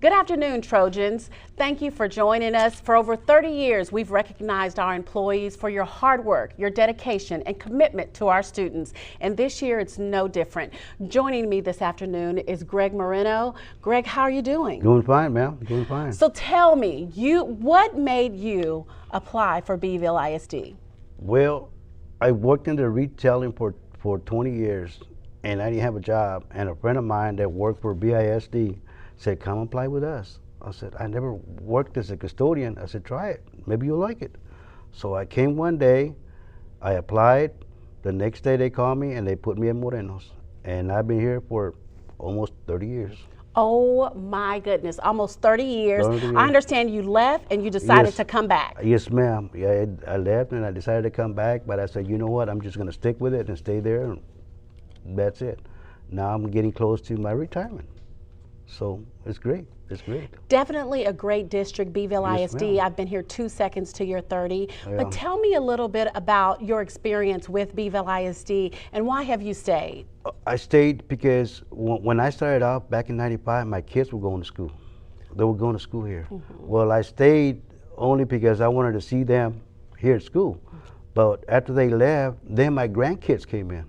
Good afternoon, Trojans. Thank you for joining us. For over 30 years, we've recognized our employees for your hard work, your dedication, and commitment to our students. And this year, it's no different. Joining me this afternoon is Greg Moreno. Greg, how are you doing? Doing fine, ma'am. Doing fine. So tell me, what made you apply for Beeville ISD? Well, I worked in the retailing for 20 years, and I didn't have a job. And a friend of mine that worked for BISD said, come apply with us. I said, I never worked as a custodian. I said, try it. Maybe you'll like it. So I came one day, I applied. The next day they called me and they put me in Moreno's. And I've been here for almost 30 years. Oh my goodness, almost 30 years. 30 years. I understand you left and you decided to come back. Yes, ma'am. Yeah, I left and I decided to come back, but I said, you know what, I'm just going to stick with it and stay there. And that's it. Now I'm getting close to my retirement. So it's great. It's great. Definitely a great district, Beeville ISD. I've been here 2 seconds to your 30. Yeah. But tell me a little bit about your experience with Beeville ISD and why have you stayed? I stayed because when I started off back in '95, my kids were going to school. They were going to school here. Well, I stayed only because I wanted to see them here at school. But after they left, then my grandkids came in.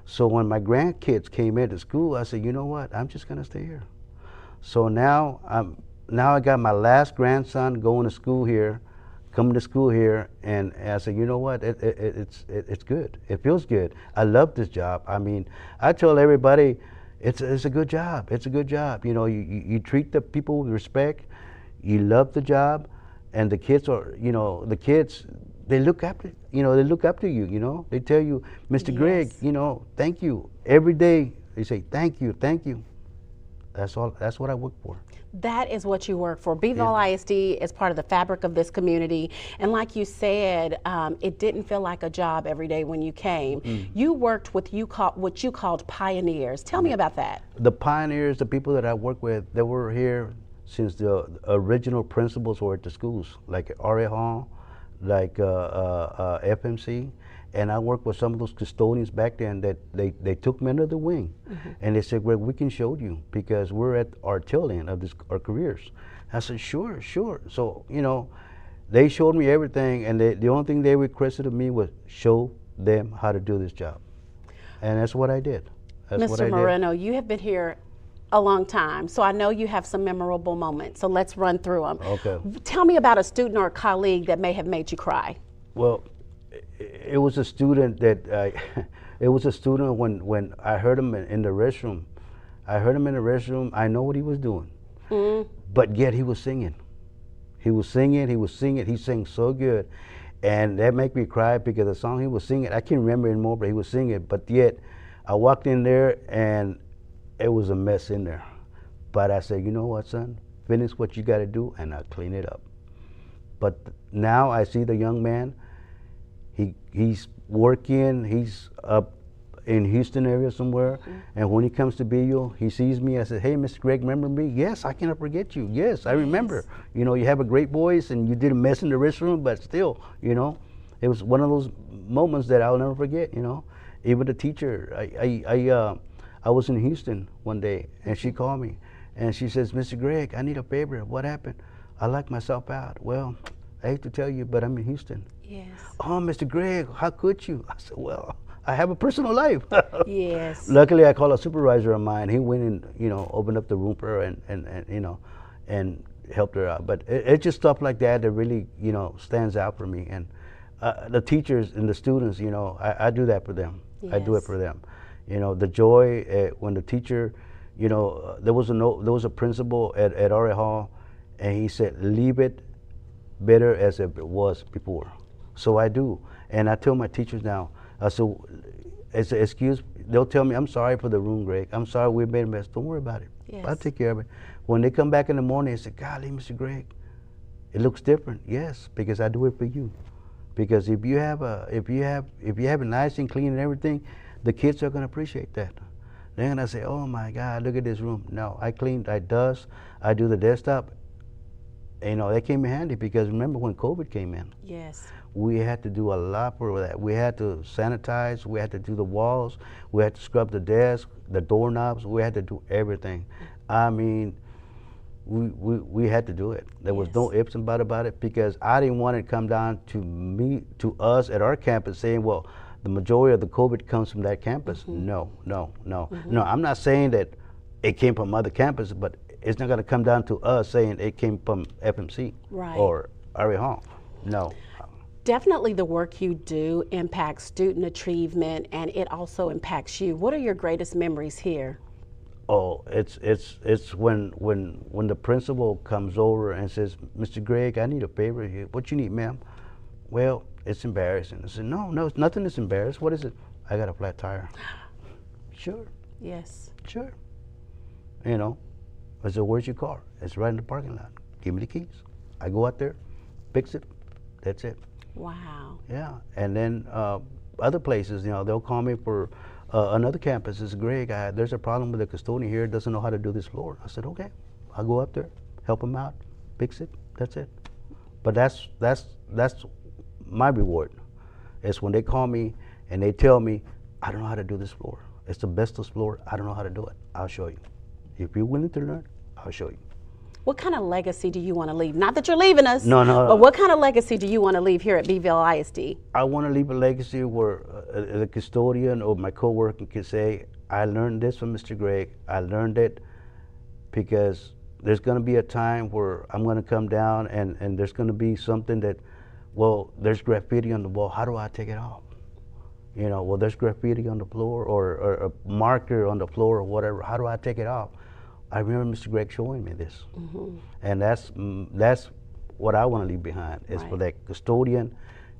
So when my grandkids came into school, I said, you know what, I'm just going to stay here. So now I got my last grandson going to school here, coming to school here, and I said, you know what, it's good. It feels good. I love this job. I mean, I tell everybody, it's a good job. It's a good job. You know, you treat the people with respect, you love the job, and the kids are, you know, the kids, they look after, you know, they look up to you, you know. They tell you, Mr. Yes. Greg, you know, thank you. Every day they say, thank you, thank you. That's all, that's what I work for. That is what you work for. Beeville ISD is part of the fabric of this community. And like you said, it didn't feel like a job every day when you came. You worked with what you called pioneers. Tell me about that. The pioneers, the people that I work with, they were here since the original principals were at the schools, like R.A. Hall, like FMC, and I worked with some of those custodians back then that they took me under the wing, and they said, well, we can show you because we're at our tail end of our careers. I said, sure, sure. So, you know, they showed me everything, and the only thing they requested of me was show them how to do this job, and that's what I did. That's Mr. Moreno, you have been here a long time, so I know you have some memorable moments, so let's run through them. Okay. Tell me about a student or a colleague that may have made you cry. Well, it was a student that, it was a student when I heard him in the restroom. I heard him in the restroom, I know what he was doing, but yet he was singing. He was singing, he sang so good, and that made me cry because the song he was singing, I can't remember anymore, but he was singing, but yet I walked in there and it was a mess in there. But I said, you know what, son? Finish what you got to do, and I'll clean it up. But now I see the young man. He's working. He's up in Houston area somewhere. And when he comes to Beeville, he sees me. I said, hey, Mr. Greg, remember me? Yes, I cannot forget you. Yes, I remember. You know, you have a great voice, and you did a mess in the restroom, but still, you know, it was one of those moments that I'll never forget. You know, even the teacher. I was in Houston one day, and she called me, and she says, Mr. Greg, I need a favor. What happened? I locked myself out. Well, I hate to tell you, but I'm in Houston. Yes. Oh, Mr. Greg, how could you? I said, well, I have a personal life. Yes. Luckily, I called a supervisor of mine. He went and, you know, opened up the room for her and you know, and helped her out. But it's just stuff like that that really, you know, stands out for me. And the teachers and the students, you know, I do that for them. Yes. I do it for them. You know, the joy when the teacher, you know, there was a principal at R.A. Hall, and he said, leave it better as it was before. So I do, and I tell my teachers now, I said, as an excuse, they'll tell me, I'm sorry for the room, Greg. I'm sorry we made a mess. Don't worry about it. Yes. I'll take care of it. When they come back in the morning, they say, golly, Mr. Greg, it looks different. Yes, because I do it for you. Because if you have it nice and clean and everything, the kids are going to appreciate that. They're going to say, oh my God, look at this room. No, I cleaned, I dust, I do the desktop. And, you know, that came in handy because remember when COVID came in? Yes. We had to do a lot for that. We had to sanitize, we had to do the walls, we had to scrub the desk, the doorknobs, we had to do everything. I mean, we had to do it. There was no Yes. ifs and buts about it, because I didn't want it to come down to me, to us at our campus saying, well, the majority of the COVID comes from that campus. No, no, no. No, I'm not saying that it came from other campuses, but it's not going to come down to us saying it came from FMC Right. or Ari Hall. No. Definitely the work you do impacts student achievement, and it also impacts you. What are your greatest memories here? Oh, it's when the principal comes over and says, Mr. Greg, I need a favor here. What you need, ma'am? Well, it's embarrassing. I said, no, no, it's nothing that's embarrassed. What is it? I got a flat tire. Sure, Yes. sure. You know, I said, where's your car? It's right in the parking lot. Give me the keys. I go out there, fix it. That's it. Wow. Yeah, and then other places, you know, they'll call me for another campus. It's Greg, there's a problem with the custodian here, doesn't know how to do this floor. I said, okay, I'll go up there, help him out, fix it, that's it. But that's my reward. It's when they call me and they tell me, I don't know how to do this floor. It's the bestest floor, I don't know how to do it. I'll show you. If you're willing to learn, I'll show you. What kind of legacy do you want to leave? Not that you're leaving us. No, no. But what kind of legacy do you want to leave here at Beeville ISD? I want to leave a legacy where the custodian or my coworker can say, I learned this from Mr. Greg. I learned it because there's going to be a time where I'm going to come down and there's going to be something that, well, there's graffiti on the wall. How do I take it off? You know, well, there's graffiti on the floor or a marker on the floor or whatever. How do I take it off? I remember Mr. Greg showing me this, and that's what I want to leave behind, is for that custodian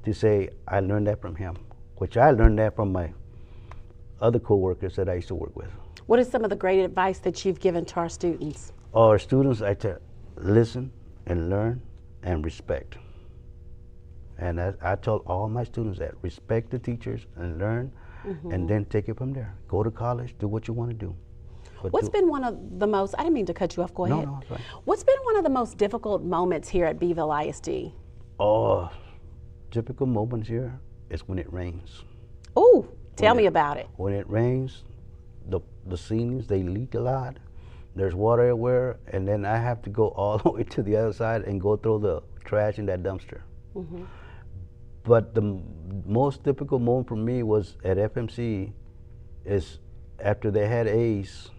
to say, I learned that from him, which I learned that from my other coworkers that I used to work with. What is some of the great advice that you've given to our students? Our students, I tell, listen and learn and respect. And I tell all my students that, respect the teachers and learn, and then take it from there. Go to college, do what you want to do. What's been one of the most, I didn't mean to cut you off, go ahead. No, it's fine. What's been one of the most difficult moments here at Beeville ISD? Oh, typical moments here is when it rains. Ooh, tell me about it. When it rains, the ceilings, they leak a lot. There's water everywhere, and then I have to go all the way to the other side and go throw the trash in that dumpster. But the most difficult moment for me was at FMC, is after they had A's.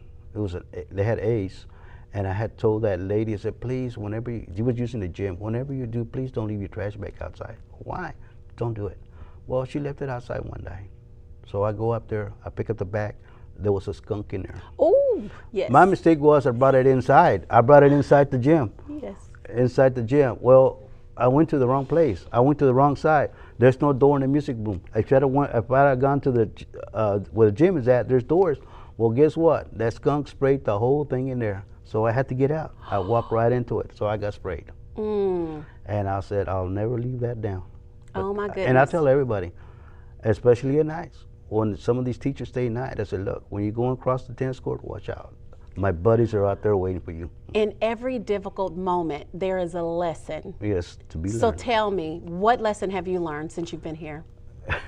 They had A's, and I had told that lady, I said, please, whenever you was using the gym, whenever you do, please don't leave your trash bag outside. Why? Don't do it. Well, she left it outside one day. So I go up there, I pick up the bag, there was a skunk in there. Oh, yes. My mistake was I brought it inside. I brought it inside the gym. Yes. Inside the gym. Well, I went to the wrong place. I went to the wrong side. There's no door in the music room. If I had gone to the where the gym is at, there's doors. Well, guess what? That skunk sprayed the whole thing in there. So I had to get out. I walked right into it. So I got sprayed. And I said, I'll never leave that down. Oh my goodness. And I tell everybody, especially at nights, when some of these teachers stay at night, I said, look, when you're going across the tennis court, watch out. My buddies are out there waiting for you. In every difficult moment, there is a lesson. Yes, to be learned. So tell me, what lesson have you learned since you've been here?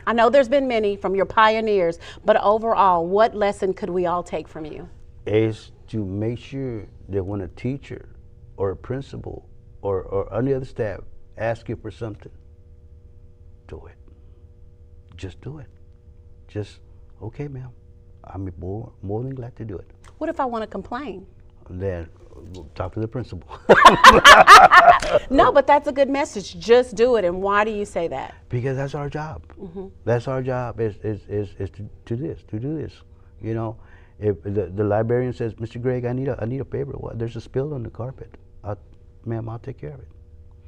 I know there's been many from your pioneers, but overall, what lesson could we all take from you? Is to make sure that when a teacher or a principal or any other staff ask you for something, do it. Just do it. Just, okay, ma'am, I'm more than glad to do it. What if I want to complain? Then talk to the principal. No, but that's a good message. Just do it. And why do you say that? Because that's our job. That's our job is to do this. You know, if the librarian says, Mr. Greg, I need a favor. Well, there's a spill on the carpet. Ma'am, I'll take care of it.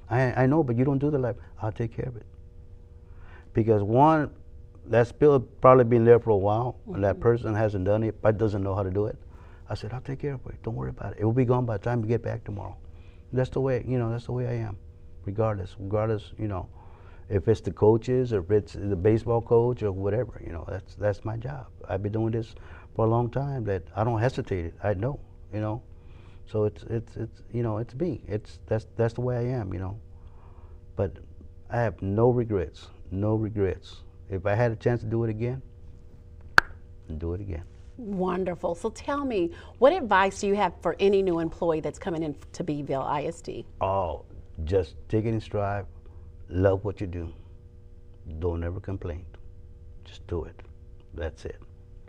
I know, but you don't do the library. I'll take care of it. Because one, that spill had probably been there for a while, and that person hasn't done it, but doesn't know how to do it. I said, I'll take care of it. Don't worry about it. It will be gone by the time you get back tomorrow. That's the way, that's the way I am, regardless, if it's the coaches or if it's the baseball coach or whatever, that's my job. I've been doing this for a long time that I don't hesitate. I know, So it's me. That's the way I am, But I have no regrets. If I had a chance to do it again, do it again. Wonderful. So tell me, what advice do you have for any new employee that's coming in to Beeville ISD? Oh, just take it in stride. Love what you do. Don't ever complain. Just do it. That's it.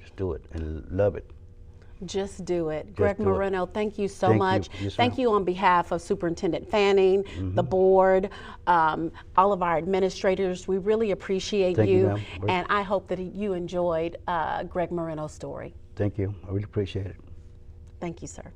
Just do it and love it. Just do it. Greg do it. Moreno, thank you so Thank much. you. Yes, thank ma'am. you on behalf of Superintendent Fanning, the board, all of our administrators. We really appreciate Thank you, ma'am. and I hope that you enjoyed Greg Moreno's story. Thank you. I really appreciate it. Thank you, sir.